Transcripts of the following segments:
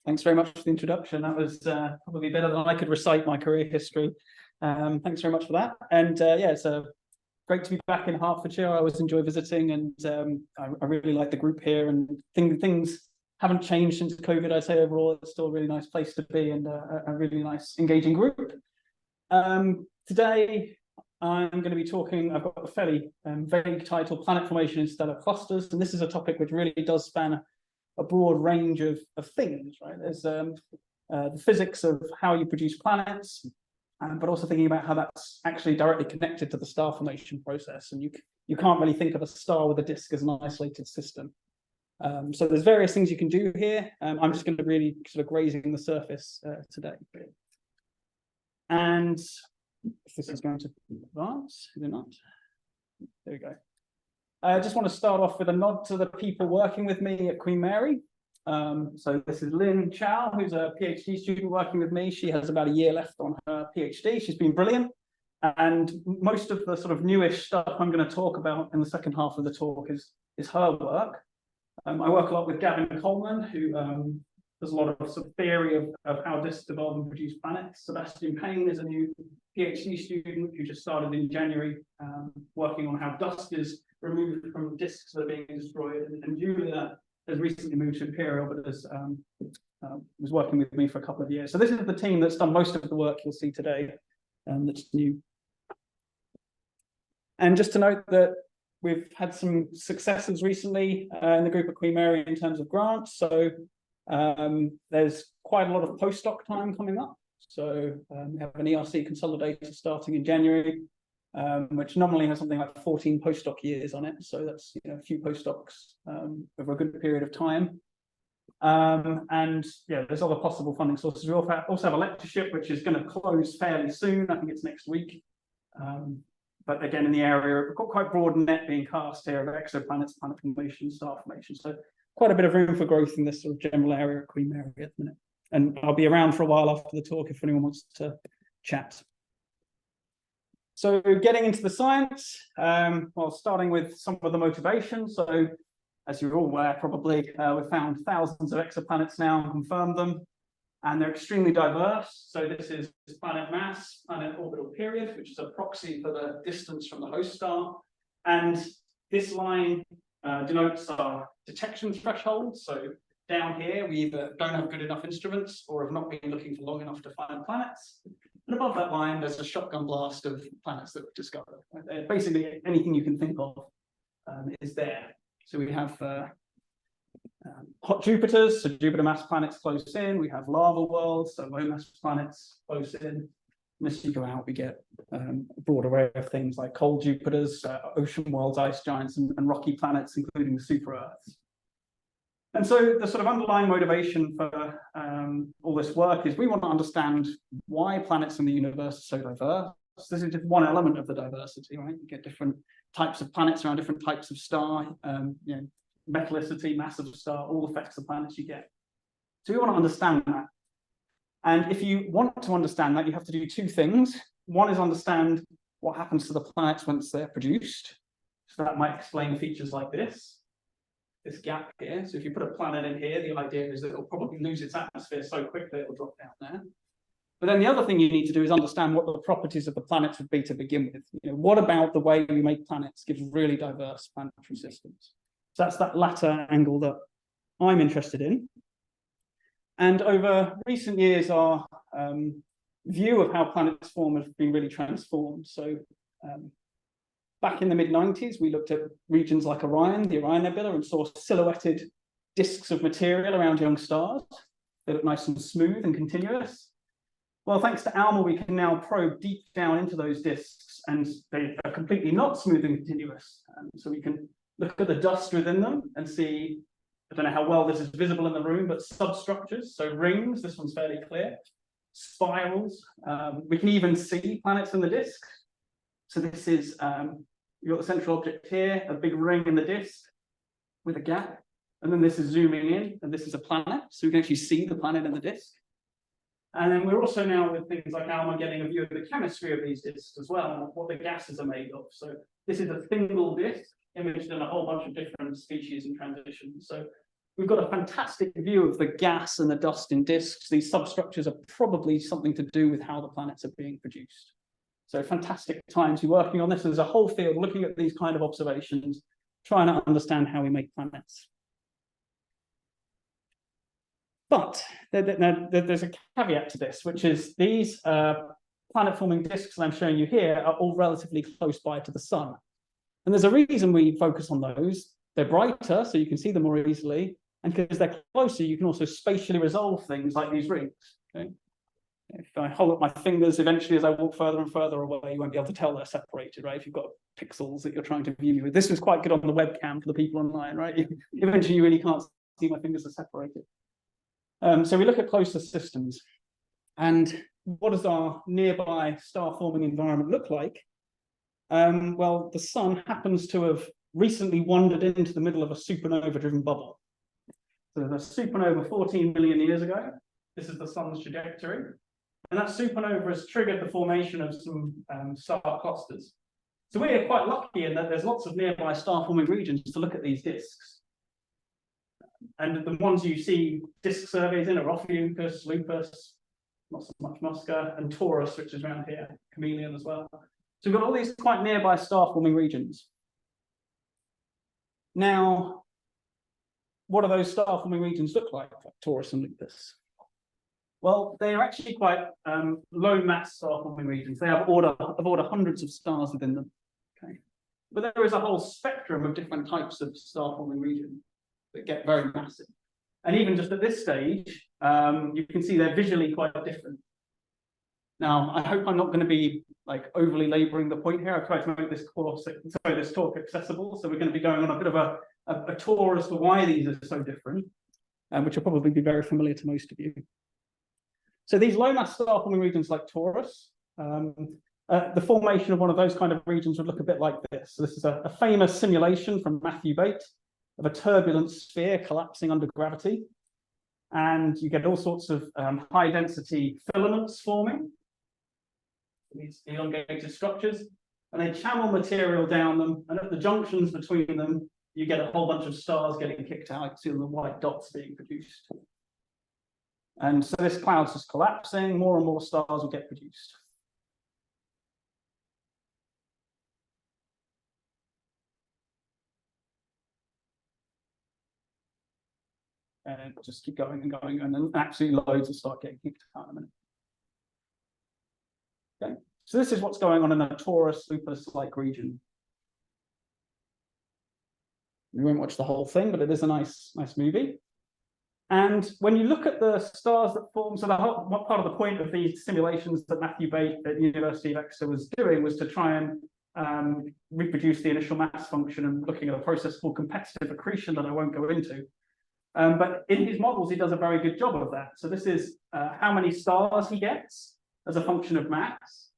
Thanks very much for the introduction. That was probably better than I could recite my career history. Thanks very much for that. And yeah, it's great to be back in Hertfordshire. I always enjoy visiting, and I really like the group here. And things haven't changed since COVID. I'd say overall, it's still a really nice place to be, and a really nice, engaging group. Today, I'm going to be talking. I've got a fairly vague title: Planet Formation in Stellar Clusters, and this is a topic which really does span a broad range of things, right? There's the physics of how you produce planets, but also thinking about how that's actually directly connected to the star formation process. And you can't really think of a star with a disk as an isolated system. So there's various things you can do here. I'm just going to really sort of grazing the surface today. And if this is going to advance, is it not? There we go. I just want to start off with a nod to the people working with me at Queen Mary. So this is Lynn Chow, who's a PhD student working with me. She has about a year left on her PhD. She's been brilliant. And most of the sort of newish stuff I'm going to talk about in the second half of the talk is her work. I work a lot with Gavin Coleman, who does a lot of sort of theory of how disks develop and produce planets. Sebastian Payne is a new PhD student who just started in January, working on how dust is removed from disks that are being destroyed. And Julia has recently moved to Imperial, but was working with me for a couple of years. So this is the team that's done most of the work you'll see today, that's new. And just to note that we've had some successes recently in the group at Queen Mary in terms of grants. So there's quite a lot of postdoc time coming up. So we have an ERC consolidator starting in January, which normally has something like 14 postdoc years on it. So that's a few postdocs over a good period of time. And yeah, there's other possible funding sources. We also have a lectureship, which is going to close fairly soon. I think it's next week. But again, in the area, we've got quite broad net being cast here of exoplanets, planet formation, star formation. So quite a bit of room for growth in this sort of general area at Queen Mary at the minute. And I'll be around for a while after the talk if anyone wants to chat. So getting into the science, well, starting with some of the motivations. So as you're all aware, probably, we've found thousands of exoplanets now and confirmed them. And they're extremely diverse. So this is planet mass, planet orbital period, which is a proxy for the distance from the host star. And this line denotes our detection threshold. So down here, we either don't have good enough instruments or have not been looking for long enough to find planets. And above that line, there's a shotgun blast of planets that we've discovered. Basically, anything you can think of is there. So we have hot Jupiters, so Jupiter mass planets close in. We have lava worlds, so low mass planets close in. And as you go out, we get a broad array of things like cold Jupiters, ocean worlds, ice giants, and rocky planets, including the super Earths. And so the sort of underlying motivation for all this work is we want to understand why planets in the universe are so diverse. This is just one element of the diversity, right? You get different types of planets around different types of star, metallicity, mass of star, all affects the planets you get. So we want to understand that. And if you want to understand that, you have to do two things. One is understand what happens to the planets once they're produced. So that might explain features like this gap here. So if you put a planet in here, the idea is that it'll probably lose its atmosphere so quickly it'll drop down there. But then the other thing you need to do is understand what the properties of the planets would be to begin with. What about the way we make planets gives really diverse planetary systems? So that's that latter angle that I'm interested in. And over recent years, our view of how planets form has been really transformed. So back in the mid-90s, we looked at regions like Orion, the Orion Nebula, and saw silhouetted disks of material around young stars. They look nice and smooth and continuous. Well, thanks to ALMA, we can now probe deep down into those disks, and they are completely not smooth and continuous. So we can look at the dust within them and see, I don't know how well this is visible in the room, but substructures, so rings, this one's fairly clear, spirals. We can even see planets in the disk. So this is, you've got the central object here, a big ring in the disk with a gap. And then this is zooming in, and this is a planet. So we can actually see the planet in the disk. And then we're also now with things like ALMA getting a view of the chemistry of these disks as well, and what the gases are made of. So this is a single disk imaged in a whole bunch of different species and transitions. So we've got a fantastic view of the gas and the dust in disks. These substructures are probably something to do with how the planets are being produced. So fantastic time to be working on this. There's a whole field looking at these kind of observations, trying to understand how we make planets. But there's a caveat to this, which is these planet-forming disks that I'm showing you here are all relatively close by to the sun. And there's a reason we focus on those. They're brighter, so you can see them more easily. And because they're closer, you can also spatially resolve things like these rings. Okay? If I hold up my fingers, eventually as I walk further and further away, you won't be able to tell they're separated, right? If you've got pixels that you're trying to view me with. This was quite good on the webcam for the people online, right? Eventually you really can't see my fingers are separated. So we look at closer systems. And what does our nearby star-forming environment look like? Well, the sun happens to have recently wandered into the middle of a supernova-driven bubble. So there's a supernova 14 million years ago. This is the sun's trajectory. And that supernova has triggered the formation of some star clusters. So we're quite lucky in that there's lots of nearby star-forming regions to look at these disks. And the ones you see disk surveys in are Ophiuchus, Lupus, not so much Musca, and Taurus, which is around here, Chameleon as well. So we've got all these quite nearby star-forming regions. Now, what do those star-forming regions look like Taurus and Lupus? Well, they are actually quite low-mass star-forming regions. They have order hundreds of stars within them. Okay, but there is a whole spectrum of different types of star-forming regions that get very massive. And even just at this stage, you can see they're visually quite different. Now, I hope I'm not going to be like overly laboring the point here. I've tried to make this this talk accessible. So we're going to be going on a bit of a tour as to why these are so different, which will probably be very familiar to most of you. So these low mass star forming regions like Taurus, the formation of one of those kind of regions would look a bit like this. So this is a famous simulation from Matthew Bate of a turbulent sphere collapsing under gravity. And you get all sorts of high density filaments forming, these elongated structures, and they channel material down them. And at the junctions between them, you get a whole bunch of stars getting kicked out. You can see all the white dots being produced. And so this cloud's just collapsing, more and more stars will get produced. And just keep going and going, and then absolutely loads will start getting kicked out in a minute. Okay, so this is what's going on in a Taurus Lupus-like region. We won't watch the whole thing, but it is a nice movie. And when you look at the stars that form, so what part of the point of these simulations that Matthew Bate at the University of Exeter was doing was to try and reproduce the initial mass function and looking at a process called competitive accretion that I won't go into. But in his models, he does a very good job of that. So this is how many stars he gets as a function of mass.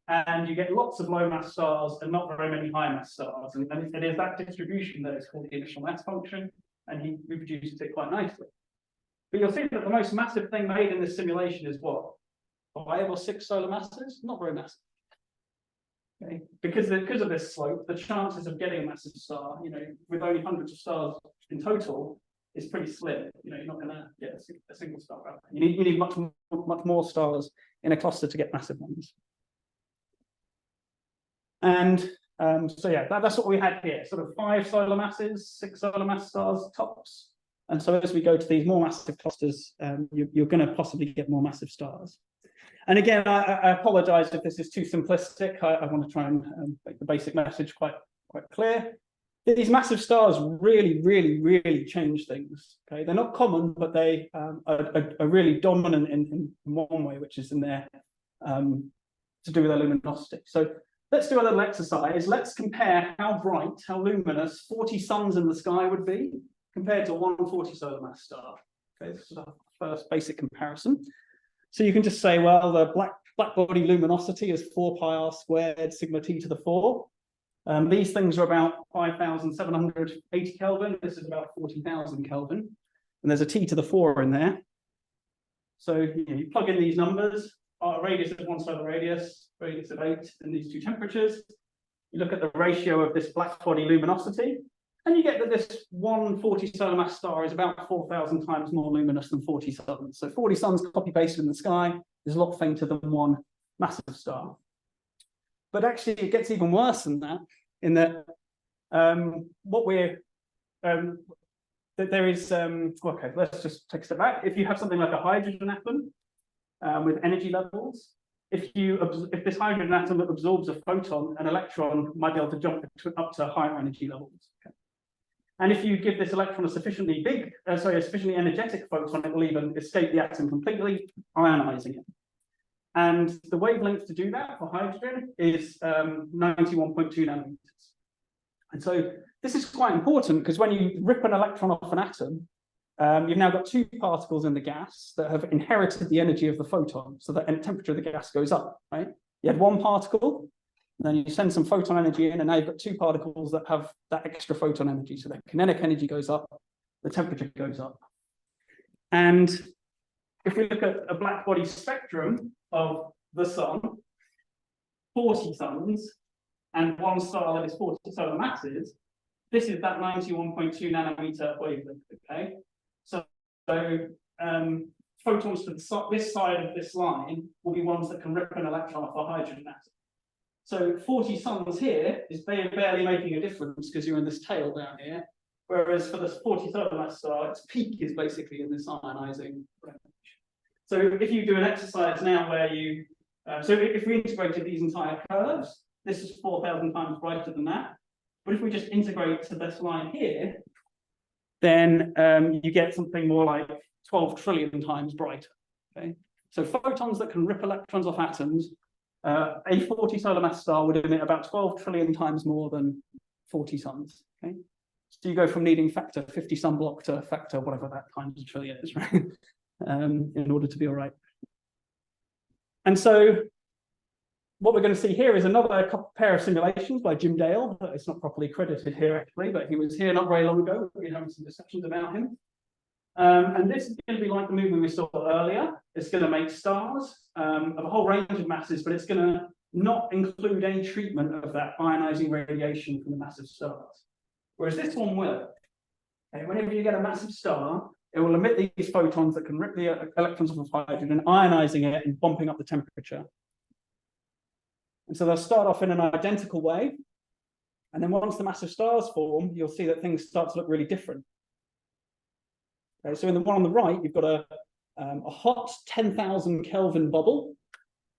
And you get lots of low mass stars and not very many high mass stars. And it is that distribution that is called the initial mass function. And he reproduces it quite nicely. But you'll see that the most massive thing made in this simulation is what? 5 or 6 solar masses? Not very massive. Okay? Because of this slope, the chances of getting a massive star, with only hundreds of stars in total, is pretty slim. You're not going to get a single star out. You need much more stars in a cluster to get massive ones. And so yeah, that's what we had here. Sort of 5 solar masses, 6 solar mass stars tops. And so as we go to these more massive clusters, you're going to possibly get more massive stars. And again, I apologize if this is too simplistic. I want to try and make the basic message quite clear. These massive stars really, really, really change things. Okay, they're not common, but they are really dominant in one way, which is in their to do with their luminosity. So let's do a little exercise. Let's compare how bright, how luminous 40 suns in the sky would be compared to 140 solar mass star. Okay, this is our first basic comparison. So you can just say, well, the black body luminosity is 4 pi r squared sigma t to the 4. These things are about 5,780 Kelvin. This is about 40,000 Kelvin. And there's a T to the 4 in there. So you plug in these numbers. Our radius is 1 solar radius of 8 in these two temperatures. You look at the ratio of this black body luminosity, And you get that this one 40 solar mass star is about 4,000 times more luminous than 40 suns. So 40 suns copy-pasted in the sky is a lot fainter than one massive star. But actually, it gets even worse than that, in that there is, okay, let's just take a step back. If you have something like a hydrogen atom with energy levels, if this hydrogen atom absorbs a photon, an electron might be able to jump up to higher energy levels. Okay. And if you give this electron a sufficiently energetic photon, it will even escape the atom completely, ionizing it. And the wavelength to do that for hydrogen is 91.2 nanometers. And so this is quite important because when you rip an electron off an atom, you've now got two particles in the gas that have inherited the energy of the photon, so that the temperature of the gas goes up, right? You had one particle, and then you send some photon energy in, and now you've got two particles that have that extra photon energy, so their kinetic energy goes up, the temperature goes up. And if we look at a black body spectrum of the sun, 40 suns, and one star that is 40 solar masses, this is that 91.2 nanometer wavelength, okay? So photons to this side of this line will be ones that can rip an electron off a hydrogen atom. So 40 suns here is barely making a difference because you're in this tail down here, whereas for this 40 solar mass star, its peak is basically in this ionizing range. So if you do an exercise now where you, so if we integrated these entire curves, this is 4,000 times brighter than that. But if we just integrate to this line here, then you get something more like 12 trillion times brighter. Okay, so photons that can rip electrons off atoms, a 40 solar mass star would emit about 12 trillion times more than 40 suns. Okay, so you go from needing factor 50 sunblock to factor whatever that times a trillion is, right? In order to be all right. And so what we're going to see here is another pair of simulations by Jim Dale. It's not properly credited here, actually, but he was here not very long ago. We're having some discussions about him. And this is going to be like the movie we saw earlier. It's going to make stars of a whole range of masses, but it's going to not include any treatment of that ionizing radiation from the massive stars. Whereas this one will. Okay, whenever you get a massive star, it will emit these photons that can rip the electrons off of hydrogen, ionizing it and bumping up the temperature. And so they'll start off in an identical way. And then once the massive stars form, you'll see that things start to look really different. Okay, so in the one on the right, you've got a hot 10,000 Kelvin bubble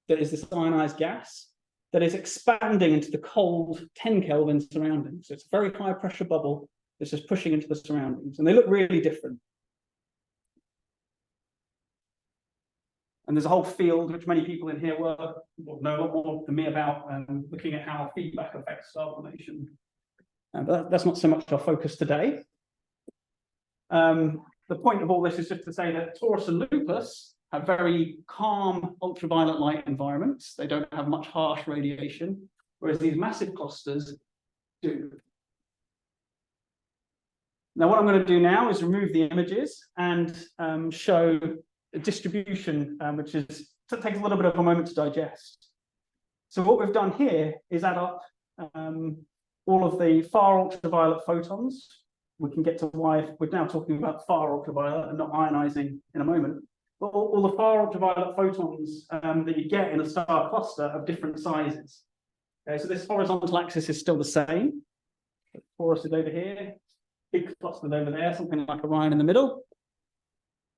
that is this ionized gas that is expanding into the cold 10 Kelvin surroundings. So it's a very high pressure bubble that's just pushing into the surroundings. And they look really different. And there's a whole field which many people in here know a lot more than me about, looking at how feedback affects star formation. But that's not so much our focus today. The point of all this is just to say that Taurus and Lupus have very calm ultraviolet light environments. They don't have much harsh radiation, whereas these massive clusters do. Now, what I'm going to do now is remove the images and show a distribution, which takes a little bit of a moment to digest. So what we've done here is add up all of the far ultraviolet photons. We can get to why we're now talking about far ultraviolet and not ionizing in a moment. But all the far ultraviolet photons that you get in a star cluster of different sizes. Okay, so this horizontal axis is still the same. Taurus is over here, big cluster over there, something like Orion in the middle.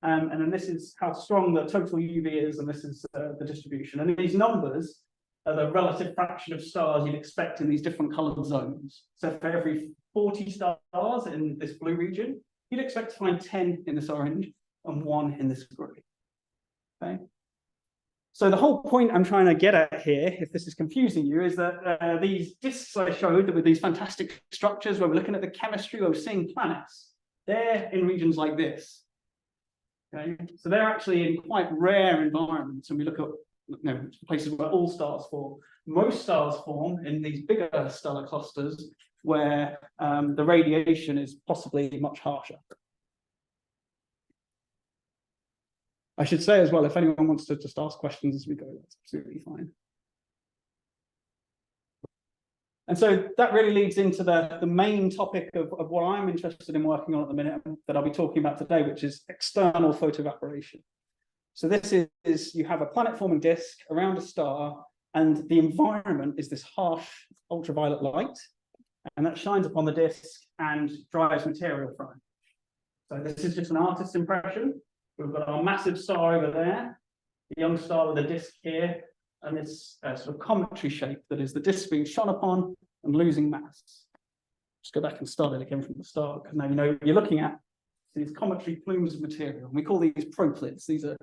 And then this is how strong the total UV is, and this is the distribution. And these numbers are the relative fraction of stars you'd expect in these different colored zones. So for every 40 stars in this blue region, you'd expect to find 10 in this orange and 1 in this gray. Okay. So the whole point I'm trying to get at here, if this is confusing you, is that these disks I showed with these fantastic structures where we're looking at the chemistry, where we're seeing planets, they're in regions like this. Okay, so they're actually in quite rare environments, and we look at places where all stars form. Most stars form in these bigger stellar clusters where the radiation is possibly much harsher. I should say as well, if anyone wants to just ask questions as we go, that's absolutely fine. And so that really leads into the main topic of what I'm interested in working on at the minute that I'll be talking about today, which is external photoevaporation. So this is you have a planet-forming disk around a star, and the environment is this harsh ultraviolet light, and that shines upon the disk and drives material from it. So this is just an artist's impression. We've got our massive star over there, the young star with a disk here, and this sort of cometary shape that is the disk being shone upon and losing mass. Just go back and start it again from the start, because now you know you're looking at these cometary plumes of material. And we call these proplids. These are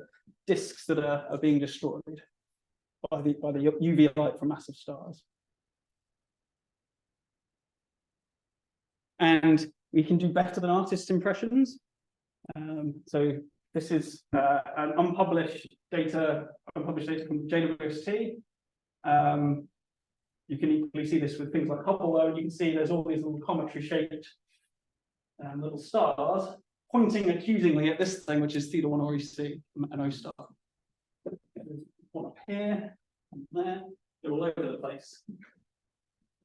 disks that are being destroyed by the UV light from massive stars. And we can do better than artist impressions. So this is an unpublished data from JWST. You can equally see this with things like Hubble, though, and you can see there's all these little cometary shaped little stars pointing accusingly at this thing, which is theta 1 OEC, an O star. There's one up here, and there, they're all over the place.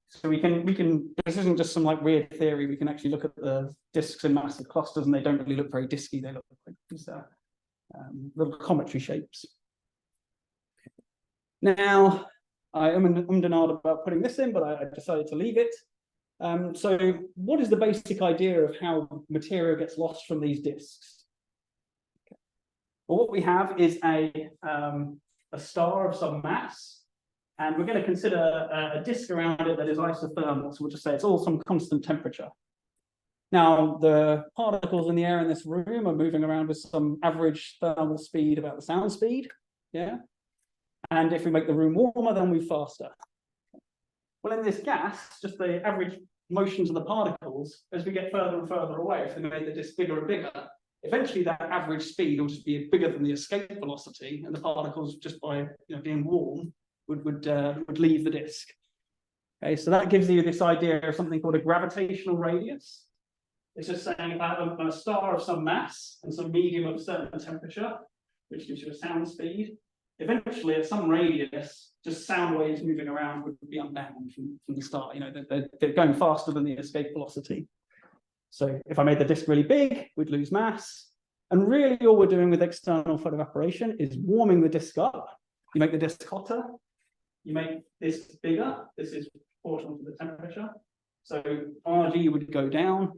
So we can, this isn't just some like weird theory, we can actually look at the disks in massive clusters, and they don't really look very disky, they look like these little cometary shapes. Now, I am denied about putting this in, but I decided to leave it. So what is the basic idea of how material gets lost from these disks? Okay. Well, what we have is a star of some mass, and we're going to consider a disk around it that is isothermal. So we'll just say it's all some constant temperature. Now, the particles in the air in this room are moving around with some average thermal speed about the sound speed. Yeah. And if we make the room warmer, they'll move faster. Well, in this gas, just the average motions of the particles, as we get further and further away, if they made the disk bigger and bigger, eventually that average speed will just be bigger than the escape velocity, and the particles, just by being warm, would leave the disk. Okay, so that gives you this idea of something called a gravitational radius. It's just saying about a star of some mass and some medium of a certain temperature, which gives you a sound speed. Eventually, at some radius, just sound waves moving around would be unbound from the start. They're going faster than the escape velocity. So if I made the disk really big, we'd lose mass. And really, all we're doing with external photoevaporation is warming the disk up. You make the disk hotter. You make this bigger. This is proportional to the temperature. So RG would go down.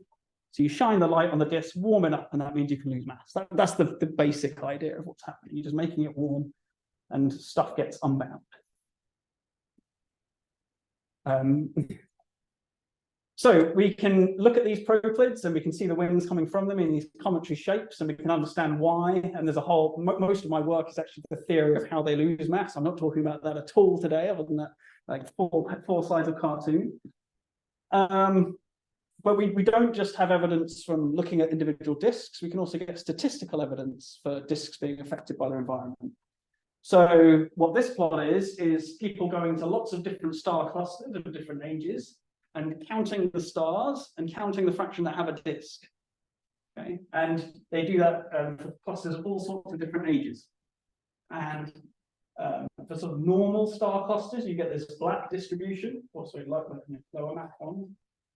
So you shine the light on the disk, warm it up, and that means you can lose mass. That's the basic idea of what's happening. You're just making it warm, and stuff gets unbound. So we can look at these proplids, and we can see the winds coming from them in these cometary shapes, and we can understand why. And there's a whole, most of my work is actually the theory of how they lose mass. I'm not talking about that at all today, other than that, like four slides of cartoon. But we don't just have evidence from looking at individual disks. We can also get statistical evidence for disks being affected by their environment. So what this plot is people going to lots of different star clusters of different ages and counting the stars and counting the fraction that have a disk. Okay, and they do that for clusters of all sorts of different ages. And for sort of normal star clusters, you get this black distribution, also like lower math ones.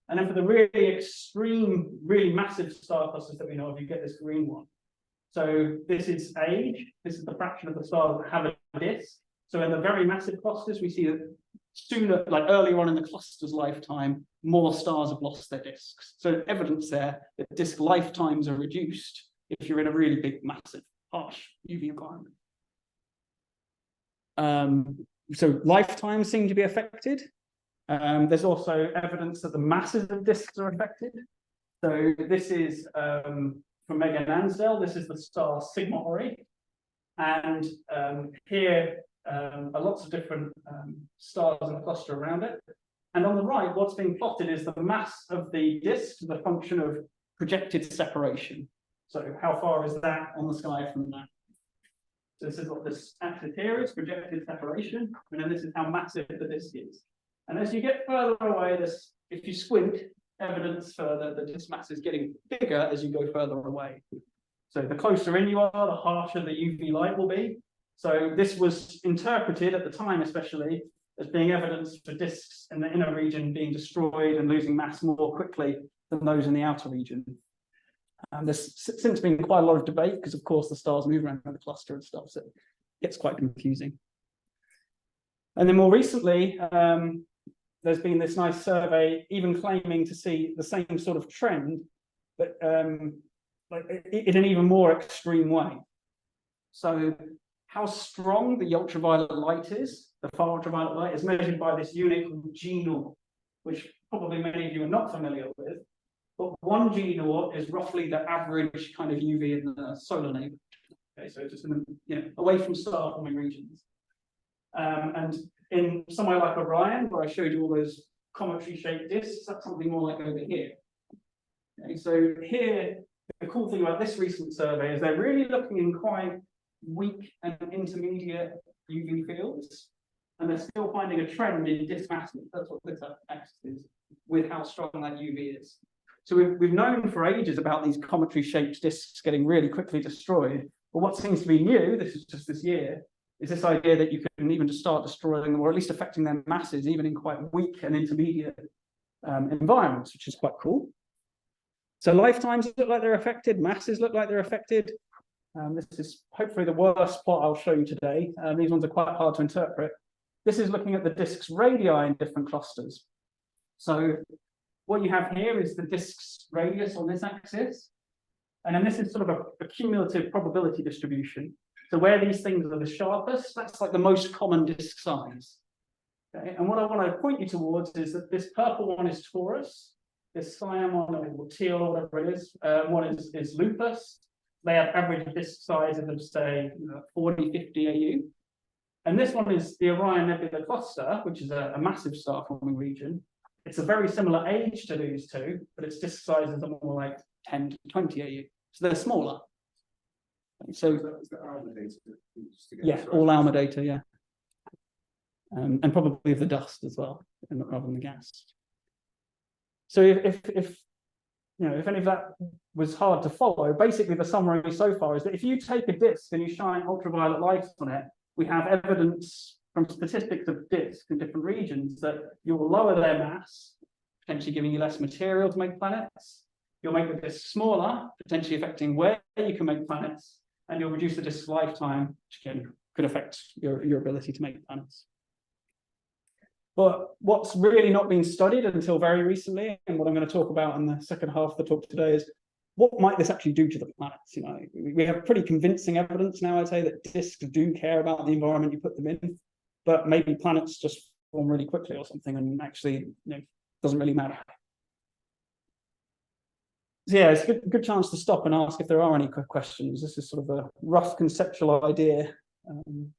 And then for the really extreme, really massive star clusters that we know of, you get this green one. So this is age. This is the fraction of the stars that have a disk. So in the very massive clusters, we see that sooner, like earlier on in the cluster's lifetime, more stars have lost their disks. So evidence there that disk lifetimes are reduced if you're in a really big, massive, harsh UV environment. So lifetimes seem to be affected. There's also evidence that the masses of disks are affected. So this is from Megan Ansdell. This is the star Sigma Ori. And here are lots of different stars in the cluster around it. And on the right, what's being plotted is the mass of the disk, the function of projected separation. So how far is that on the sky from that? So this is what this axis here is, projected separation. And then this is how massive the disk is. And as you get further away, if you squint, evidence further that this mass is getting bigger as you go further away. So the closer in you are, the harsher the UV light will be. So this was interpreted at the time, especially as being evidence for disks in the inner region being destroyed and losing mass more quickly than those in the outer region. And there's since been quite a lot of debate because, of course, the stars move around the cluster and stuff, so it gets quite confusing. And then more recently, there's been this nice survey even claiming to see the same sort of trend, but like in an even more extreme way. So how strong the ultraviolet light is, the far ultraviolet light, is measured by this unit called G0, which probably many of you are not familiar with. But 1 G0 is roughly the average kind of UV in the solar neighborhood. Okay, so just in the, away from star-forming regions. And in somewhere like Orion, where I showed you all those cometary-shaped disks, that's something more like over here. Okay, so here, the cool thing about this recent survey is they're really looking in quite weak and intermediate UV fields, and they're still finding a trend in disk masses. That's what this axis is, with how strong that UV is. So we've known for ages about these cometary-shaped disks getting really quickly destroyed. But what seems to be new, this is just this year, is this idea that you can even just start destroying them, or at least affecting their masses, even in quite weak and intermediate environments, which is quite cool. So lifetimes look like they're affected, masses look like they're affected. This is hopefully the worst plot I'll show you today. These ones are quite hard to interpret. This is looking at the disk's radii in different clusters. So what you have here is the disk's radius on this axis. And then this is sort of a cumulative probability distribution. So where these things are the sharpest, that's like the most common disk size. Okay? And what I want to point you towards is that this purple one is Taurus, this cyan one, or teal, or whatever it is, one is Lupus. They have average disk sizes of, say, 40, 50 AU. And this one is the Orion Nebula Cluster, which is a massive star-forming region. It's a very similar age to these two, but its disk sizes are more like 10 to 20 AU. So they're smaller. So, yeah, all ALMA data, yeah. And probably the dust as well, rather than the gas. So if any of that was hard to follow, basically the summary so far is that if you take a disk and you shine ultraviolet light on it, we have evidence from statistics of disks in different regions that you will lower their mass, potentially giving you less material to make planets. You'll make the disk smaller, potentially affecting where you can make planets, and you'll reduce the disk's lifetime, which again could affect your ability to make planets. But what's really not been studied until very recently, and what I'm going to talk about in the second half of the talk today, is what might this actually do to the planets? We have pretty convincing evidence now, I'd say, that disks do care about the environment you put them in, but maybe planets just form really quickly or something, and actually, doesn't really matter. So yeah, it's a good chance to stop and ask if there are any questions. This is sort of a rough conceptual idea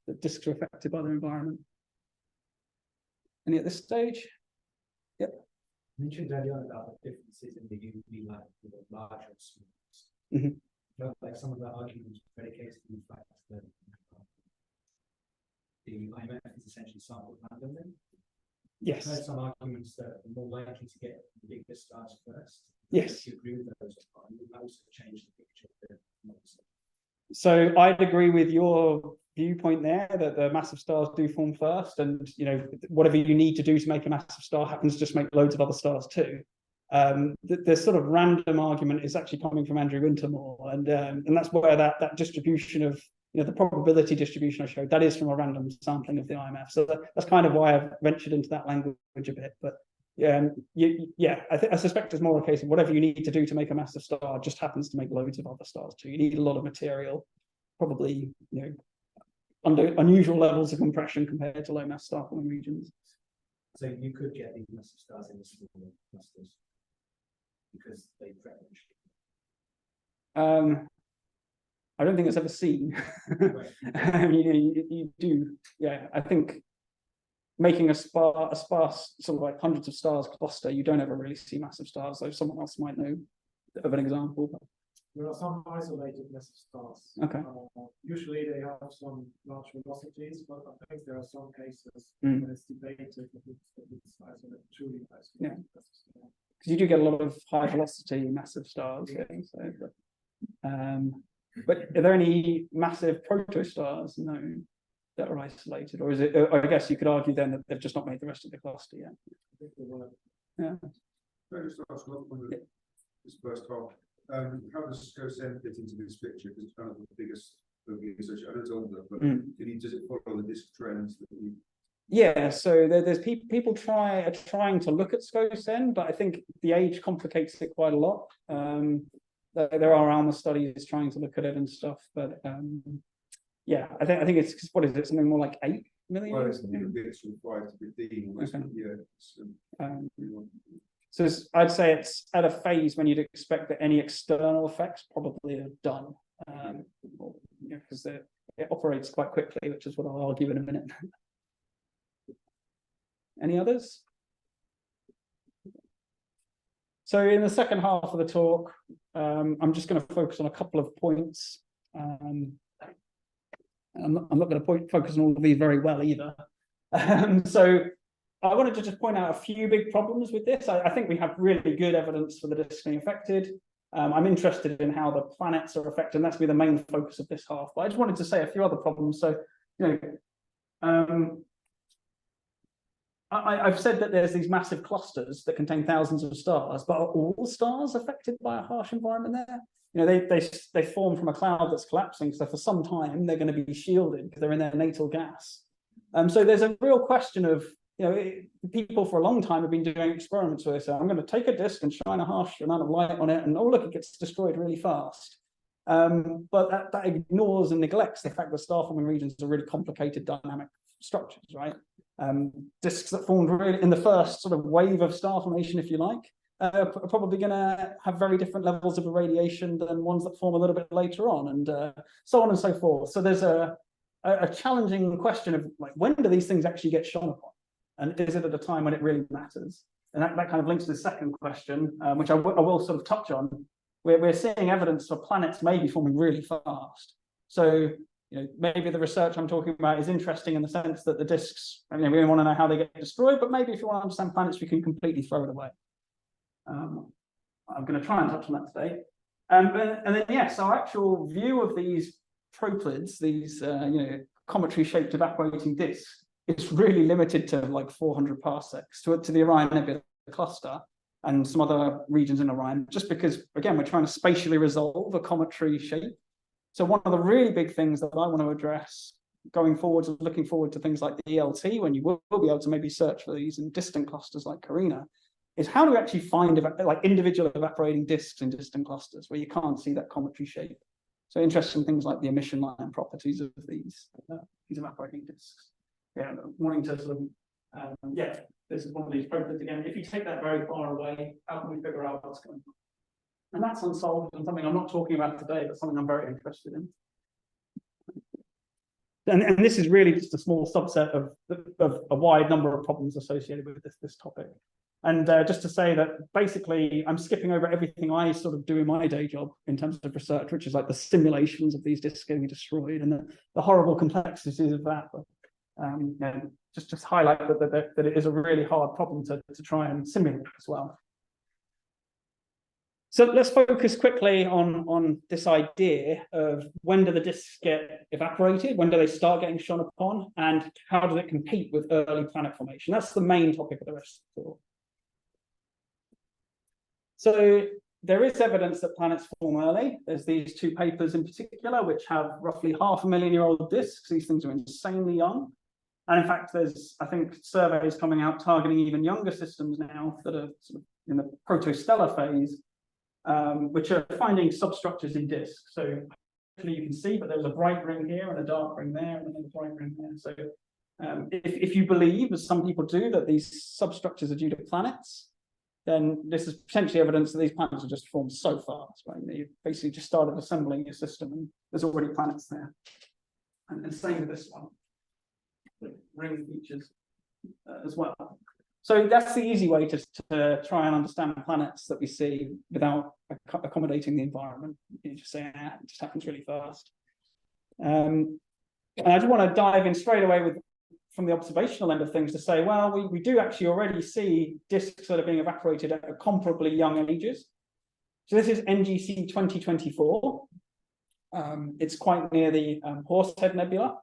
that disks are affected by their environment. Any at this stage? Yep. You mentioned earlier about the differences in the UV light for the larger and small. Mm-hmm. Like some of the arguments predicated on the fact that the IMF is essentially sampled randomly. Yes. I've heard some arguments that are more likely to get the bigger stars first. Yes. Do you agree with those? You would also change the picture of the models. So I'd agree with your viewpoint there that the massive stars do form first, and whatever you need to do to make a massive star happens to just make loads of other stars too. The sort of random argument is actually coming from Andrew Wintermore, and that's where that distribution of the probability distribution I showed, that is from a random sampling of the IMF. So that's kind of why I've ventured into that language a bit. But I suspect it's more a case of whatever you need to do to make a massive star just happens to make loads of other stars too. You need a lot of material, probably under unusual levels of compression compared to low mass star-forming regions. So you could get these massive stars in the smaller clusters because they preferentially. I don't think it's ever seen. You do, yeah. I think making a sparse sort of like hundreds of stars cluster, you don't ever really see massive stars, though someone else might know of an example. But there are some isolated massive stars. Okay. Usually they have some large velocities, but I think there are some cases where it's debated if it's isolated, truly isolated. Yeah. Because you do get a lot of high velocity massive stars. Yeah. But are there any massive protostars? No. that are isolated, or is it? I guess you could argue then that they've just not made the rest of the cluster yet. Yeah. Can I just ask one this first half? How does SCOSEN fit into this picture? Because it's kind of the biggest bogey association. I know it's older, but does it follow the disk trends that we? Yeah, so there's people trying to look at SCOSEN, but I think the age complicates it quite a lot. There are ALMA studies trying to look at it and stuff, but yeah, I think it's, what is it, something more like 8 million? Well, it's from 5 to 15. Okay. Yeah. So I'd say it's at a phase when you'd expect that any external effects probably are done, because it operates quite quickly, which is what I'll argue in a minute. Any others? So in the second half of the talk, I'm just going to focus on a couple of points. I'm not going to focus on all of these very well either. So I wanted to just point out a few big problems with this. I think we have really good evidence for the disk being affected. I'm interested in how the planets are affected, and that's be the main focus of this half. But I just wanted to say a few other problems. So, I've said that there's these massive clusters that contain thousands of stars, but are all stars affected by a harsh environment there? They form from a cloud that's collapsing, so for some time they're going to be shielded because they're in their natal gas. So there's a real question of, people for a long time have been doing experiments where they say, I'm going to take a disk and shine a harsh amount of light on it, and oh look, it gets destroyed really fast. But that ignores and neglects the fact that star-forming regions are really complicated dynamic structures, right? Disks that formed really in the first sort of wave of star formation, if you like, are probably going to have very different levels of irradiation than ones that form a little bit later on, and so on and so forth. So there's a challenging question of, like, when do these things actually get shone upon, and is it at a time when it really matters? And that kind of links to the second question, which I will sort of touch on. We're seeing evidence for planets maybe forming really fast. So maybe the research I'm talking about is interesting in the sense that the disks, we want to know how they get destroyed, but maybe if you want to understand planets, we can completely throw it away. I'm going to try and touch on that today. And then, yes, our actual view of these troplids, these, cometary-shaped evaporating disks, it's really limited to like 400 parsecs to the Orion Nebula cluster and some other regions in Orion, just because, again, we're trying to spatially resolve a cometary shape. So one of the really big things that I want to address going forward, looking forward to things like the ELT, when you will be able to maybe search for these in distant clusters like Carina, is how do we actually find individual evaporating disks in distant clusters where you can't see that cometary shape? So interesting things like the emission line properties of these evaporating disks. Yeah, wanting to sort of, this is one of these troplids again. If you take that very far away, how can we figure out what's going on? And that's unsolved and something I'm not talking about today, but something I'm very interested in. And this is really just a small subset of a wide number of problems associated with this topic. And just to say that basically I'm skipping over everything I sort of do in my day job in terms of research, which is like the simulations of these disks getting destroyed and the horrible complexities of that. But, just highlight that it is a really hard problem to try and simulate as well. So let's focus quickly on this idea of when do the disks get evaporated, when do they start getting shone upon, and how does it compete with early planet formation? That's the main topic of the rest of the talk. So there is evidence that planets form early. There's these two papers in particular, which have roughly 500,000-year-old disks. These things are insanely young. And in fact, there's, I think, surveys coming out targeting even younger systems now that are sort of in the protostellar phase, which are finding substructures in disks. So actually you can see, but there's a bright ring here and a dark ring there, and then a bright ring there. So if you believe, as some people do, that these substructures are due to planets, then this is potentially evidence that these planets are just formed so fast, right? You've basically just started assembling your system and there's already planets there. And same with this one, the ring features as well. So that's the easy way to try and understand planets that we see without accommodating the environment. You just say, it just happens really fast. And I just want to dive in straight away from the observational end of things to say, well, we do actually already see disks that are being evaporated at comparably young ages. So this is NGC 2024. It's quite near the Horsehead Nebula.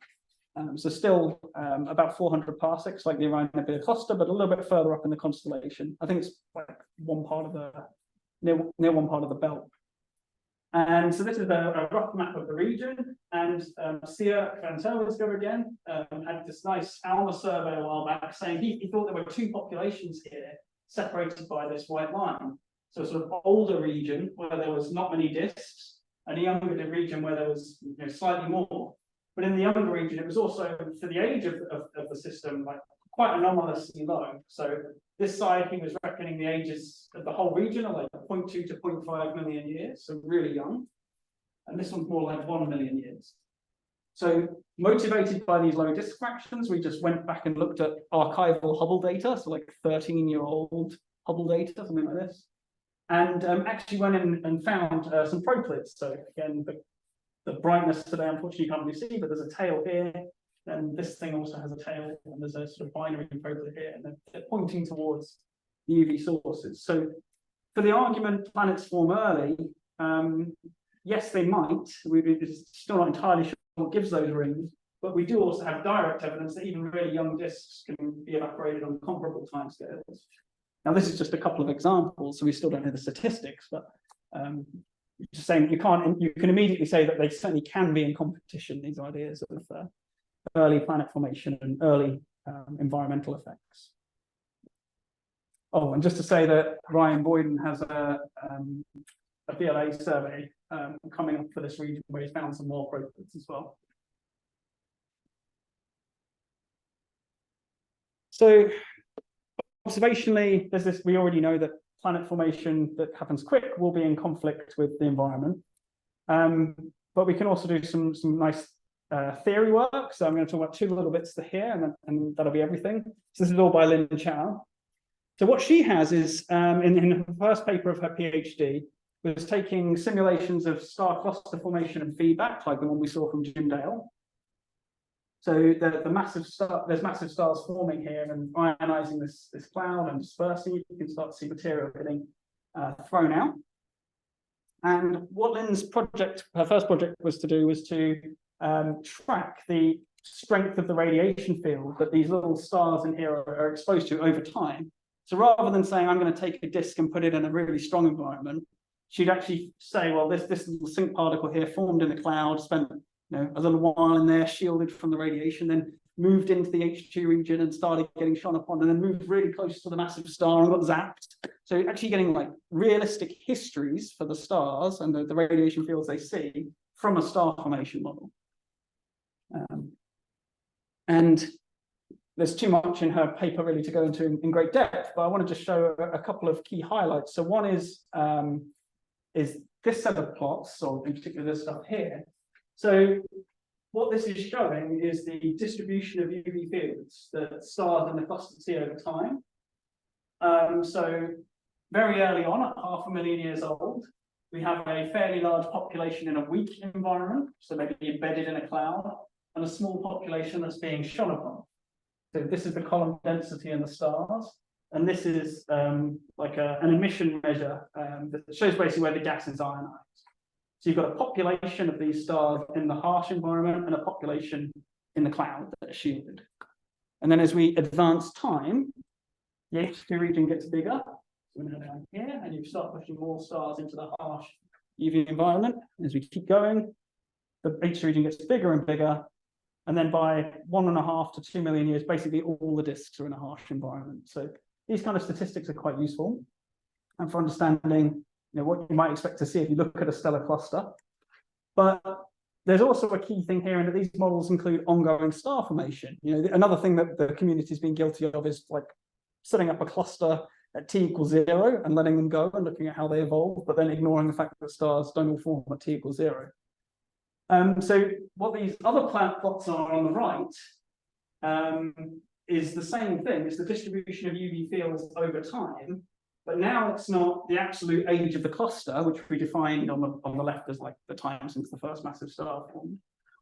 So still about 400 parsecs, like the Orion Nebula cluster, but a little bit further up in the constellation. I think it's like one part of the near one part of the belt. And so this is a rough map of the region. And Sia van Terwilsger again had this nice ALMA survey a while back saying he thought there were two populations here separated by this white line. So a sort of older region where there was not many disks, and a younger region where there was slightly more. But in the younger region, it was also, for the age of the system, like quite anomalously low. So this side, he was reckoning the ages of the whole region are like 0.2 to 0.5 million years, so really young. And this one's more like 1 million years. So motivated by these low disk fractions, we just went back and looked at archival Hubble data, so like 13-year-old Hubble data, something like this. And actually went in and found some proplids. So again, the brightness today, unfortunately, you can't really see, but there's a tail here. And this thing also has a tail, and there's a sort of binary proplid here, and they're pointing towards the UV sources. So for the argument planets form early, yes, they might. We're still not entirely sure what gives those rings, but we do also have direct evidence that even really young disks can be evaporated on comparable timescales. Now, this is just a couple of examples, so we still don't know the statistics, but just saying that you can immediately say that they certainly can be in competition, these ideas of early planet formation and early environmental effects. Oh, and just to say that Ryan Boyden has a VLA survey coming up for this region where he's found some more prophets as well. So observationally, there's this, we already know that planet formation that happens quick will be in conflict with the environment. But we can also do some nice theory work. So I'm going to talk about two little bits here, and that'll be everything. So this is all by Lynn Chow. So what she has is, in the first paper of her PhD, was taking simulations of star cluster formation and feedback, like the one we saw from Jim Dale. So the massive star, there's massive stars forming here and ionizing this cloud and dispersing it. You can start to see material getting thrown out. And what Lynn's project, her first project, was to do was to track the strength of the radiation field that these little stars in here are exposed to over time. So rather than saying, I'm going to take a disk and put it in a really strong environment, she'd actually say, well, this little sync particle here formed in the cloud, spent a little while in there, shielded from the radiation, then moved into the H2 region and started getting shone upon, and then moved really close to the massive star and got zapped. So actually getting like realistic histories for the stars and the radiation fields they see from a star formation model. And there's too much in her paper really to go into in great depth, but I want to just show a couple of key highlights. So one is this set of plots, or in particular this stuff here. So what this is showing is the distribution of UV fields that stars in the cluster see over time. So very early on, at 500,000 years old, we have a fairly large population in a weak environment, so maybe embedded in a cloud, and a small population that's being shone upon. So this is the column density in the stars, and this is like an emission measure that shows basically where the gas is ionized. So you've got a population of these stars in the harsh environment and a population in the cloud that are shielded. And then as we advance time, the H2 region gets bigger. So we're now down here, and you start pushing more stars into the harsh UV environment. As we keep going, the H2 region gets bigger and bigger. And then by 1.5 to 2 million years, basically all the disks are in a harsh environment. So these kind of statistics are quite useful. And for understanding what you might expect to see if you look at a stellar cluster. But there's also a key thing here in that these models include ongoing star formation. Another thing that the community has been guilty of is like setting up a cluster at t=0 and letting them go and looking at how they evolve, but then ignoring the fact that stars don't all form at t=0. So what these other planet plots are on the right is the same thing. It's the distribution of UV fields over time. But now it's not the absolute age of the cluster, which we defined on the left as like the time since the first massive star formed.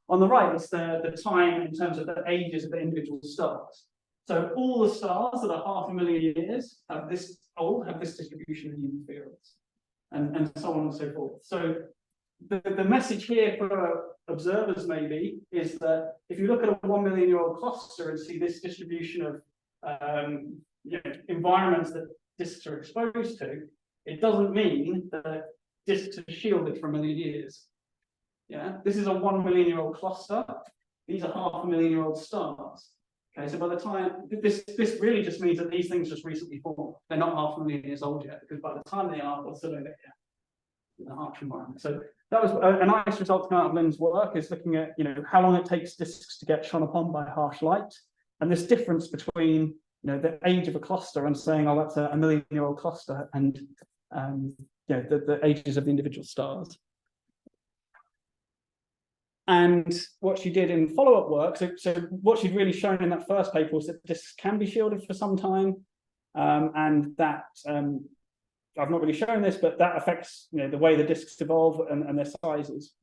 On the right, it's the time in terms of the ages of the individual stars. So all the stars that are 500,000 years have this distribution of UV fields, and so on and so forth. So the message here for observers maybe is that if you look at a 1 million year old cluster and see this distribution of environments that disks are exposed to, it doesn't mean that disks are shielded for a million years. Yeah, this is a 1 million year old cluster. These are 500 million year old stars. Okay, so by the time this really just means that these things just recently formed. They're not 500 million years old yet, because by the time they are, they'll still in the harsh environment. So that was a nice result to come out of Lynn's work, is looking at how long it takes disks to get shone upon by harsh light, and this difference between the age of a cluster and saying, oh, that's a 1 million year old cluster, and the ages of the individual stars. And what she did in follow-up work, so what she'd really shown in that first paper was that disks can be shielded for some time, and that I've not really shown this, but that affects the way the disks evolve and their sizes.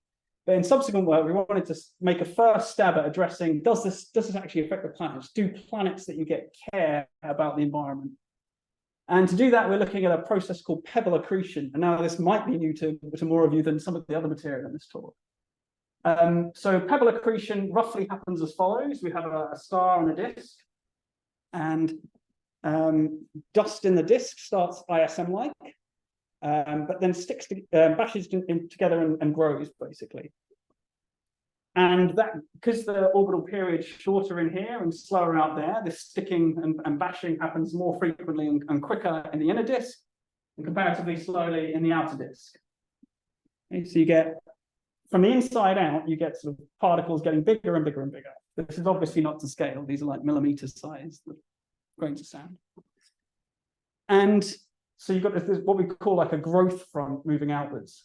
But in subsequent work, we wanted to make a first stab at addressing, does this actually affect the planets? Do planets that you get care about the environment? And to do that, we're looking at a process called pebble accretion. And now this might be new to more of you than some of the other material in this talk. So pebble accretion roughly happens as follows. We have a star on a disk, and dust in the disk starts ISM-like, but then bashes together and grows, basically. And that, because the orbital period's shorter in here and slower out there, this sticking and bashing happens more frequently and quicker in the inner disk, and comparatively slowly in the outer disk. Okay, so you get, from the inside out, you get sort of particles getting bigger and bigger and bigger. This is obviously not to scale. These are like millimeter size, the grains of sand. And so you've got this what we call like a growth front moving outwards.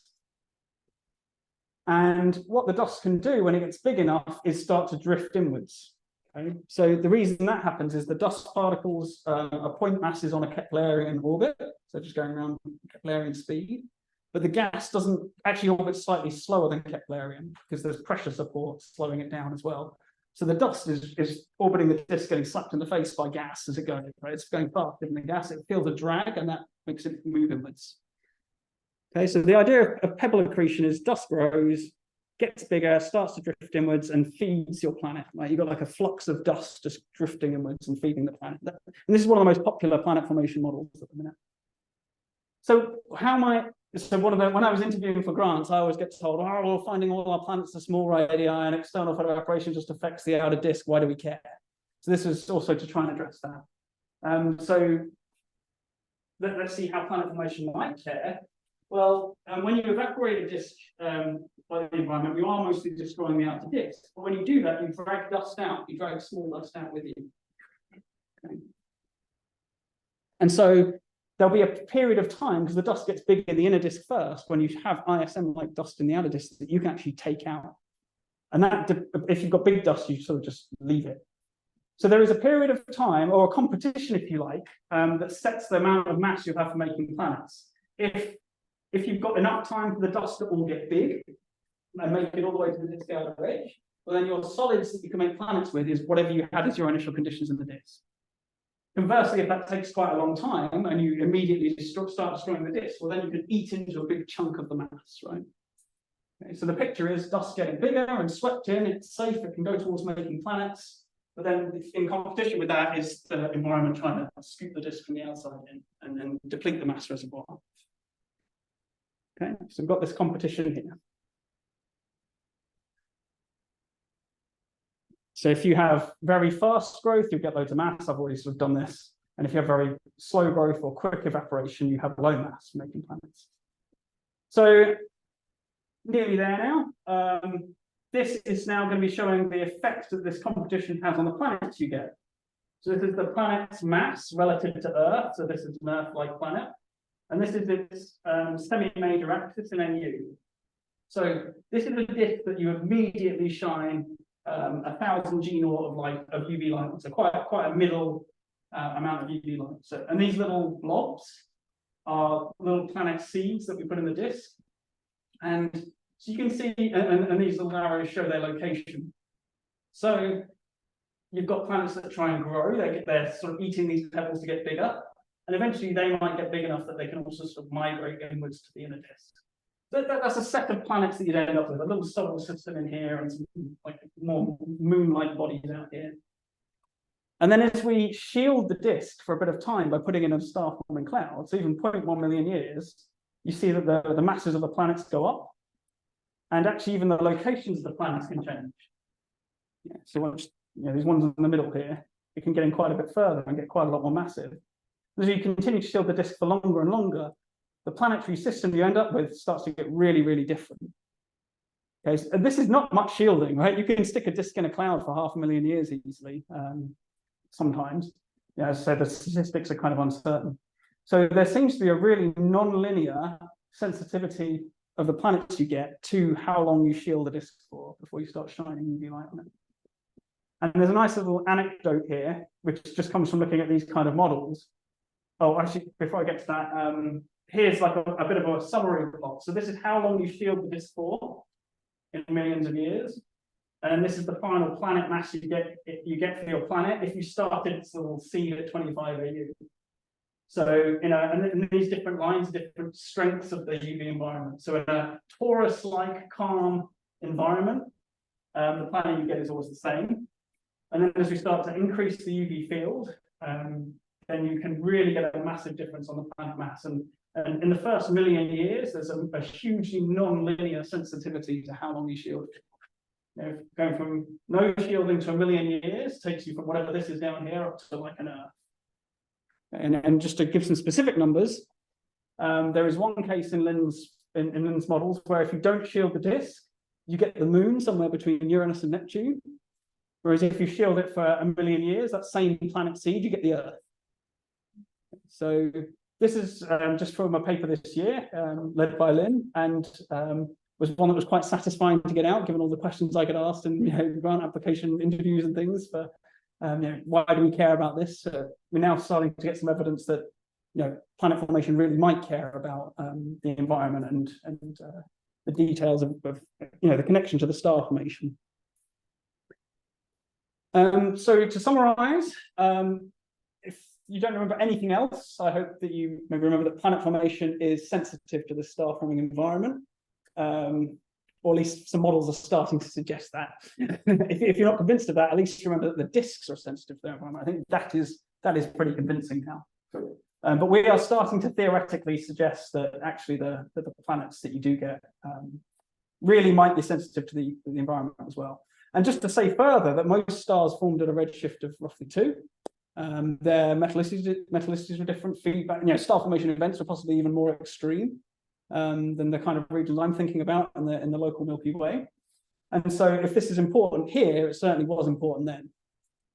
And what the dust can do when it gets big enough is start to drift inwards. Okay? So the reason that happens is the dust particles are point masses on a Keplerian orbit, so just going around Keplerian speed. But the gas doesn't actually orbit slightly slower than Keplerian, because there's pressure support slowing it down as well. So the dust is orbiting the disk, getting slapped in the face by gas as it goes. Right? It's going faster than the gas. It feels a drag, and that makes it move inwards. Okay, so the idea of pebble accretion is dust grows, gets bigger, starts to drift inwards, and feeds your planet. Right? You've got like a flux of dust just drifting inwards and feeding the planet. And this is one of the most popular planet formation models at the minute. So when I was interviewing for grants, I always get told, oh, well, finding all our planets are small radii and external photoevaporation just affects the outer disk. Why do we care? So this is also to try and address that. So let's see how planet formation might care. Well, when you evaporate a disk by the environment, you are mostly destroying the outer disk. But when you do that, you drag dust out. You drag small dust out with you. Okay. And so there'll be a period of time, because the dust gets big in the inner disk first, when you have ISM-like dust in the outer disk that you can actually take out. And that, if you've got big dust, you sort of just leave it. So there is a period of time, or a competition, if you like, that sets the amount of mass you have for making planets. If you've got enough time for the dust to all get big and make it all the way to the disk outer edge, well, then your solids that you can make planets with is whatever you had as your initial conditions in the disk. Conversely, if that takes quite a long time and you immediately start destroying the disk, well, then you can eat into a big chunk of the mass, right? Okay, so the picture is dust getting bigger and swept in. It's safe. It can go towards making planets. But then in competition with that is the environment trying to scoop the disk from the outside in and deplete the mass reservoir. Okay, so we've got this competition here. So if you have very fast growth, you get loads of mass. I've already sort of done this. And if you have very slow growth or quick evaporation, you have low mass making planets. So nearly there now. This is now going to be showing the effect that this competition has on the planets you get. So this is the planet's mass relative to Earth. So this is an Earth-like planet. And this is its semi-major axis in NU. So this is a disk that you immediately shine 1,000 G-naught of light of UV light, so quite a middle amount of UV light. So, and these little blobs are little planet seeds that we put in the disk, and so you can see, and these little arrows show their location. So you've got planets that try and grow; they're sort of eating these pebbles to get bigger, and eventually they might get big enough that they can also sort of migrate inwards to the inner disk. That's a set of planets that you'd end up with, a little solar system in here and some like more moon-like bodies out here. And then as we shield the disk for a bit of time by putting in a star-forming cloud, so even 0.1 million years, you see that the masses of the planets go up, and actually even the locations of the planets can change. Yeah, so once, these ones in the middle here, it can get in quite a bit further and get quite a lot more massive. As you continue to shield the disk for longer and longer, the planetary system you end up with starts to get really, really different. Okay, so this is not much shielding, right? You can stick a disk in a cloud for 500,000 years easily, sometimes. Yeah, so the statistics are kind of uncertain. So there seems to be a really non-linear sensitivity of the planets you get to how long you shield the disk for before you start shining UV light on it. And there's a nice little anecdote here, which just comes from looking at these kind of models. Oh, actually, before I get to that, here's like a bit of a summary plot. So this is how long you shield the disk for in millions of years. And this is the final planet mass you get for your planet if you started its little seed at 25 AU. So, and in these different lines, different strengths of the UV environment. So in a torus-like calm environment, the planet you get is always the same. And then as we start to increase the UV field, then you can really get a massive difference on the planet mass. And in the first million years, there's a hugely non-linear sensitivity to how long you shield. Going from no shielding to a million years takes you from whatever this is down here up to like an Earth. And just to give some specific numbers, there is one case in Lind's models where if you don't shield the disk, you get the moon somewhere between Uranus and Neptune. Whereas if you shield it for a million years, that same planet seed, you get the Earth. So this is just from a paper this year, led by Lynn, and was one that was quite satisfying to get out, given all the questions I get asked in grant application interviews and things. For why do we care about this? We're now starting to get some evidence that planet formation really might care about the environment and the details of the connection to the star formation. So to summarize, if you don't remember anything else, I hope that you maybe remember that planet formation is sensitive to the star forming environment. Or at least some models are starting to suggest that. if you're not convinced of that, at least remember that the disks are sensitive to their environment. I think that is pretty convincing now. But we are starting to theoretically suggest that actually the planets that you do get really might be sensitive to the environment as well. And just to say further that most stars formed at a redshift of roughly 2. Their metallicities were different. Feedback, star formation events were possibly even more extreme than the kind of regions I'm thinking about in the local Milky Way. And so if this is important here, it certainly was important then.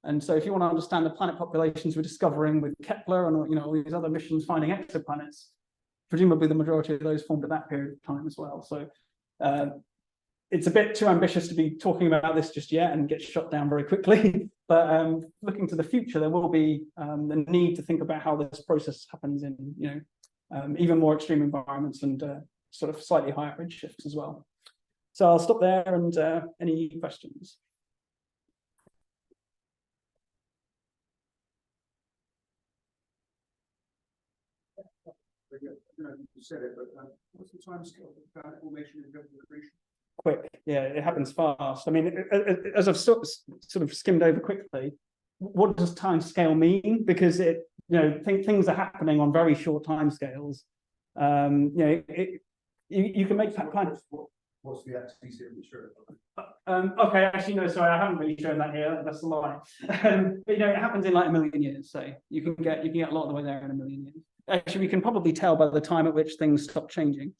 And so if you want to understand the planet populations we're discovering with Kepler and all these other missions finding exoplanets, presumably the majority of those formed at that period of time as well. So it's a bit too ambitious to be talking about this just yet and get shot down very quickly. But looking to the future, there will be the need to think about how this process happens in even more extreme environments and sort of slightly higher redshifts as well. So I'll stop there and any questions? You said it, but what's the time scale of planet formation and accretion? Quick, yeah, it happens fast. I mean, as I've sort of skimmed over quickly, what does time scale mean? Because things are happening on very short time scales. You can make that kind of. What's the axis here? Sure. Okay, actually, no, sorry, I haven't really shown that here. That's a lie. But it happens in like a million years. So you can get a lot of the way there in a million years. Actually, we can probably tell by the time at which things stop changing.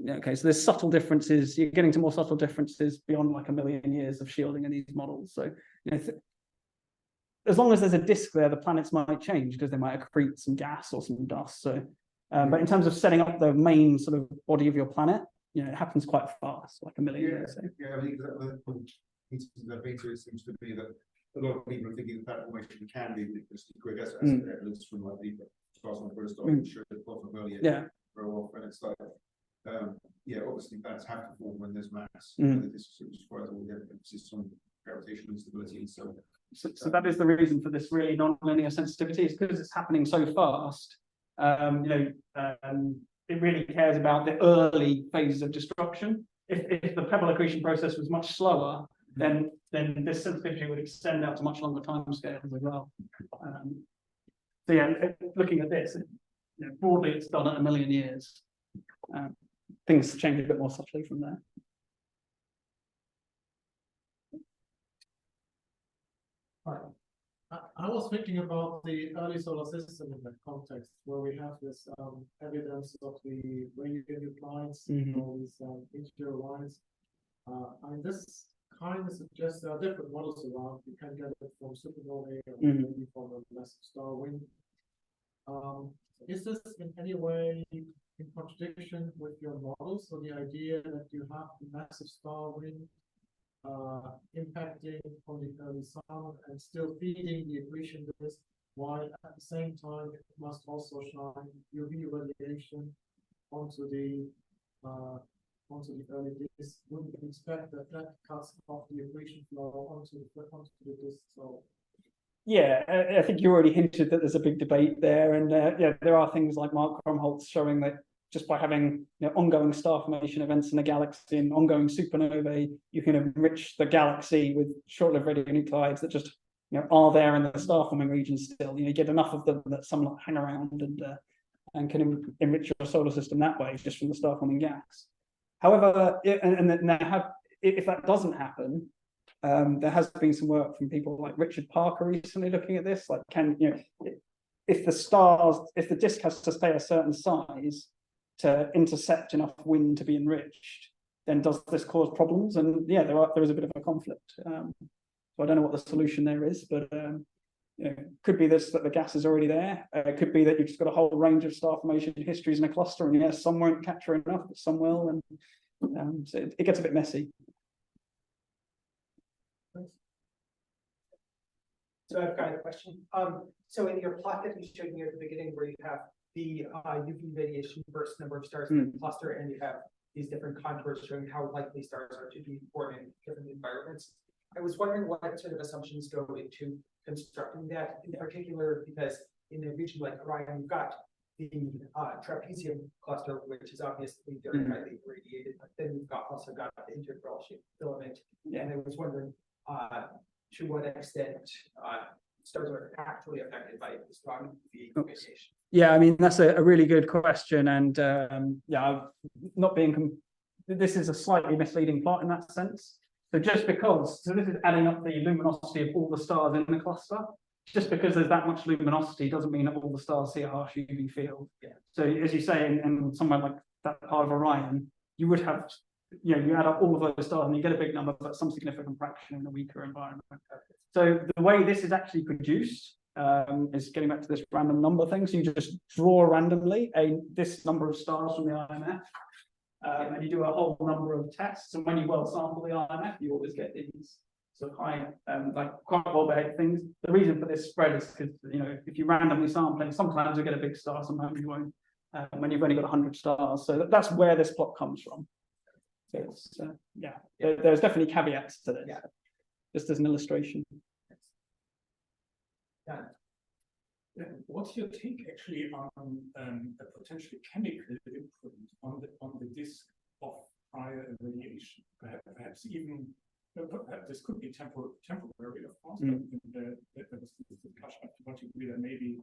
Okay, so there's subtle differences. You're getting to more subtle differences beyond like a million years of shielding in these models. So as long as there's a disk there, the planets might change because they might accrete some gas or some dust. So, but in terms of setting up the main sort of body of your planet, it happens quite fast, like a million years. So. Yeah, I think that it seems to be that a lot of people are thinking that planet formation can be ridiculously quick, as evidence from like the stars on the first star show that bottom earlier grow off, and it's like obviously planets have to form when there's mass. This is quite all the emphasis on gravitational instability and so on. So that is the reason for this really non-linear sensitivity, is because it's happening so fast. it really cares about the early phases of destruction. If the pebble accretion process was much slower, then this sensitivity would extend out to much longer timescales as well. So yeah, looking at this, broadly it's done at 1 million years. Things change a bit more subtly from there. I was thinking about the early solar system in that context, where we have this evidence of the radionuclides, all these interior lines. I mean, this kind of suggests there are different models around. You can get it from supernovae or maybe from a massive star wind. Is this in any way in contradiction with your models? So the idea that you have the massive star wind impacting on the early sun and still feeding the accretion disk, while at the same time it must also shine UV radiation onto the early disk. Wouldn't you expect that that cuts off the accretion flow onto the disk? So yeah, I think you already hinted that there's a big debate there, and yeah, there are things like Mark Krumholtz showing that just by having ongoing star formation events in the galaxy and ongoing supernovae, you can enrich the galaxy with short-lived radionuclides that just are there in the star-forming region still. You get enough of them that some hang around and can enrich your solar system that way, just from the star-forming gas. However, if that doesn't happen, there has been some work from people like Richard Parker recently looking at this. Like, if the disk has to stay a certain size to intercept enough wind to be enriched, then does this cause problems? And yeah, there is a bit of a conflict. So I don't know what the solution there is, but could be this that the gas is already there. It could be that you've just got a whole range of star formation histories in a cluster, and yes, some won't capture enough, but some will, and so it gets a bit messy. So I've got a question. So in your plot that you showed me at the beginning, where you have the UV radiation versus number of stars in the cluster, and you have these different contours showing how likely stars are to be born in different environments, I was wondering what sort of assumptions go into constructing that, in particular, because in a region like Orion, you've got the trapezium cluster, which is obviously very highly irradiated, but then you've also got the integral shaped filament. And I was wondering to what extent stars are actually affected by the strong UV radiation. Yeah, I mean, that's a really good question. And yeah, this is a slightly misleading plot in that sense. So this is adding up the luminosity of all the stars in the cluster. Just because there's that much luminosity doesn't mean that all the stars see a harsh UV field. Yeah. So as you say, in somewhere like that part of Orion, you would have, you add up all of those stars and you get a big number, but some significant fraction in a weaker environment. So the way this is actually produced is getting back to this random number thing. So you just draw randomly this number of stars from the IMF, and you do a whole number of tests. And when you well sample the IMF, you always get these sort of high, like quite well behaved things. The reason for this spread is because if you randomly sampling, sometimes you get a big star, sometimes you won't. When you've only got 100 stars, so that's where this plot comes from. So it's, there's definitely caveats to this. Yeah. Just as an illustration. Yeah. What's your take actually on a potentially chemical imprint on the disk of prior irradiation? Perhaps even this could be temporary, of course. But there was this discussion of what you do, maybe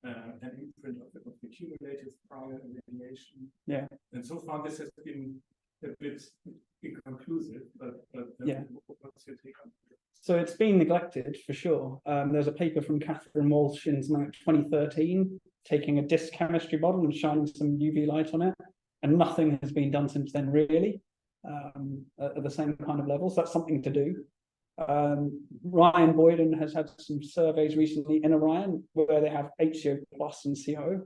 an imprint of the cumulative prior irradiation. Yeah. And so far, this has been a bit inconclusive. But yeah. What's your take on it? So it's been neglected for sure. There's a paper from Catherine Walsh in 2013 taking a disk chemistry model and shining some UV light on it, and nothing has been done since then, really, at the same kind of level. So that's something to do. Ryan Boyden has had some surveys recently in Orion where they have HCO plus and CO,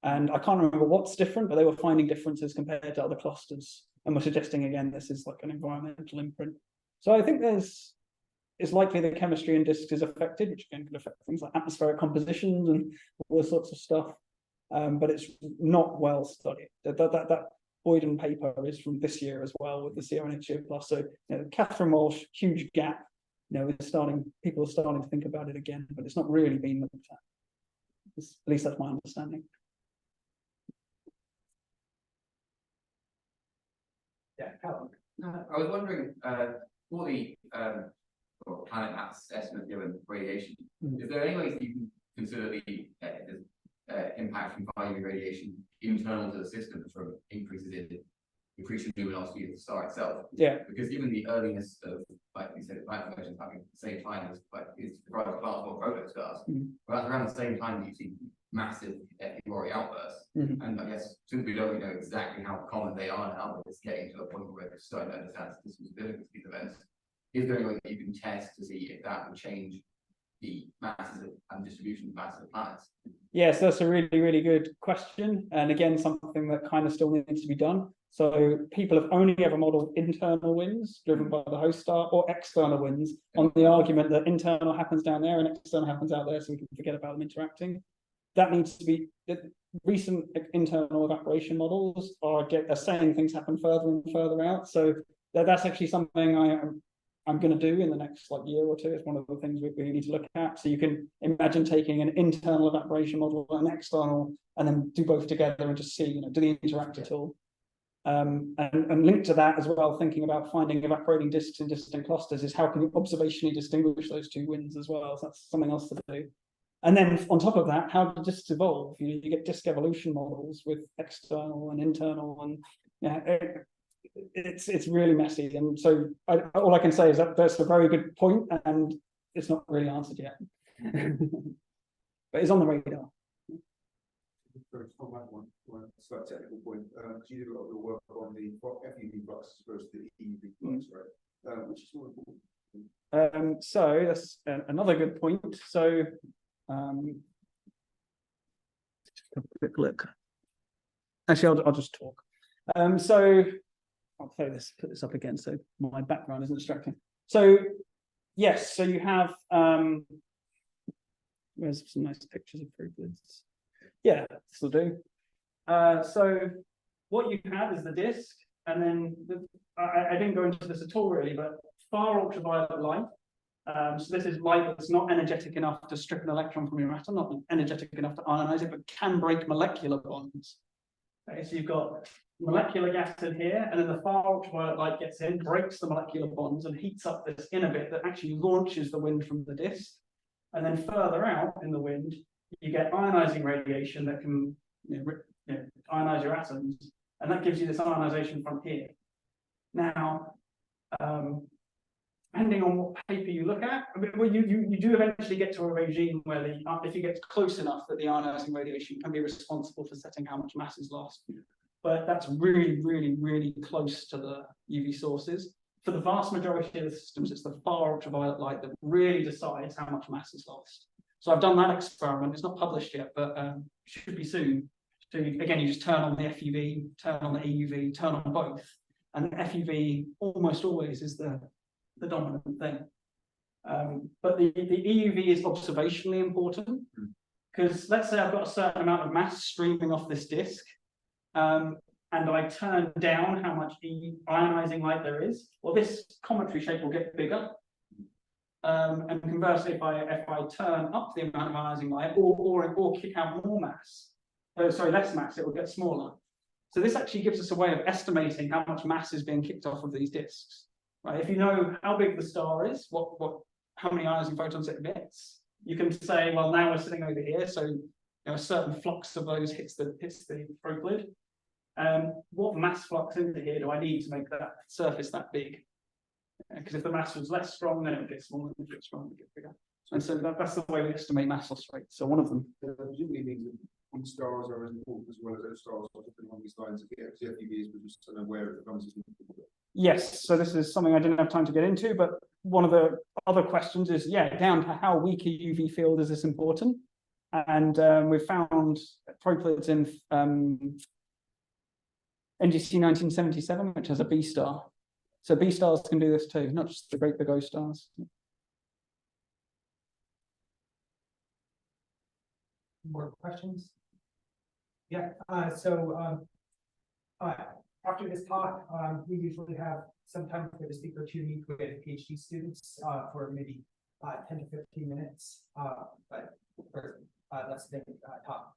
and I can't remember what's different, but they were finding differences compared to other clusters, and we're suggesting again this is like an environmental imprint. So I think it's likely the chemistry in disks is affected, which again could affect things like atmospheric compositions and all sorts of stuff. But it's not well studied. That Boyden paper is from this year as well with the CO and HCO plus. So Catherine Walsh, huge gap. People are starting to think about it again, but it's not really been looked at. At least that's my understanding. Yeah, Callum. I was wondering, for the planet mass estimate given radiation, is there any ways that you can consider the impact from UV radiation internal to the system from increases in increasing luminosity of the star itself? Yeah. Because given the earliness of, like you said, planet formations happening at the same time as it's rather class more protostars, but that's around the same time that you see massive FURI outbursts. And I guess since we don't really know exactly how common they are now, but it's getting to a point where we're starting to understand the significance of these events, is there any way that you can test to see if that would change the masses and distribution of masses of planets? Yes, that's a really, really good question. And again, something that kind of still needs to be done. So people have only ever modeled internal winds driven by the host star or external winds on the argument that internal happens down there and external happens out there, so we can forget about them interacting. That needs to be, recent internal evaporation models are saying things happen further and further out. So that's actually something I'm going to do in the next year or two. It's one of the things we need to look at. So you can imagine taking an internal evaporation model and an external, and then do both together and just see, do they interact at all? And linked to that as well, thinking about finding evaporating disks in distant clusters is how can you observationally distinguish those two winds as well? So that's something else to do. And then on top of that, how do disks evolve? You get disk evolution models with external and internal, and it's really messy. And so all I can say is that that's a very good point, and it's not really answered yet. But it's on the radar. On that one slight technical point, you did a lot of the work on the FUV flux as opposed to the EUV flux, right? Which is more important? So that's another good point. So just have a quick look. Actually, I'll just talk. So I'll put this up again so my background isn't distracting. So yes, so you have where's some nice pictures of fruitlets. Yeah, this will do. So what you have is the disk, and then I didn't go into this at all really, but far ultraviolet light. So this is light that's not energetic enough to strip an electron from your atom, not energetic enough to ionize it, but can break molecular bonds. Okay, so you've got molecular gas in here, and then the far ultraviolet light gets in, breaks the molecular bonds, and heats up this inner bit that actually launches the wind from the disk. And then further out in the wind, you get ionizing radiation that can ionize your atoms, and that gives you this ionization from here. Now, depending on what paper you look at, you do eventually get to a regime where if you get close enough that the ionizing radiation can be responsible for setting how much mass is lost. But that's really, really, really close to the UV sources. For the vast majority of the systems, it's the far ultraviolet light that really decides how much mass is lost. So I've done that experiment. It's not published yet, but should be soon. So again, you just turn on the FUV, turn on the EUV, turn on both, and the FUV almost always is the dominant thing. But the EUV is observationally important, because let's say I've got a certain amount of mass streaming off this disk, and I turn down how much ionizing light there is. Well, this cometary shape will get bigger. And conversely, if I turn up the amount of ionizing light or kick out more mass, less mass, it will get smaller. So this actually gives us a way of estimating how much mass is being kicked off of these disks. Right? If you know how big the star is, how many ionizing photons it emits, you can say, well, now we're sitting over here, so a certain flux of those hits the fruit lid. What mass flux into here do I need to make that surface that big? Because if the mass was less strong, then it would get smaller, and if it gets strong, it would get bigger. And so that's the way we estimate mass loss rate. So one of them. Presumably means that some stars are as important as well as those stars are depending on these lines of the FUV is, but just unaware it becomes as important. Yes, so this is something I didn't have time to get into, but one of the other questions is, down to how weak a UV field is this important? And we found proplates in NGC 1977, which has a B star. So B stars can do this too, not just the great big O stars. More questions? Yeah, after this talk, we usually have some time for the speaker to meet with PhD students for maybe 10 to 15 minutes. But first, let's talk.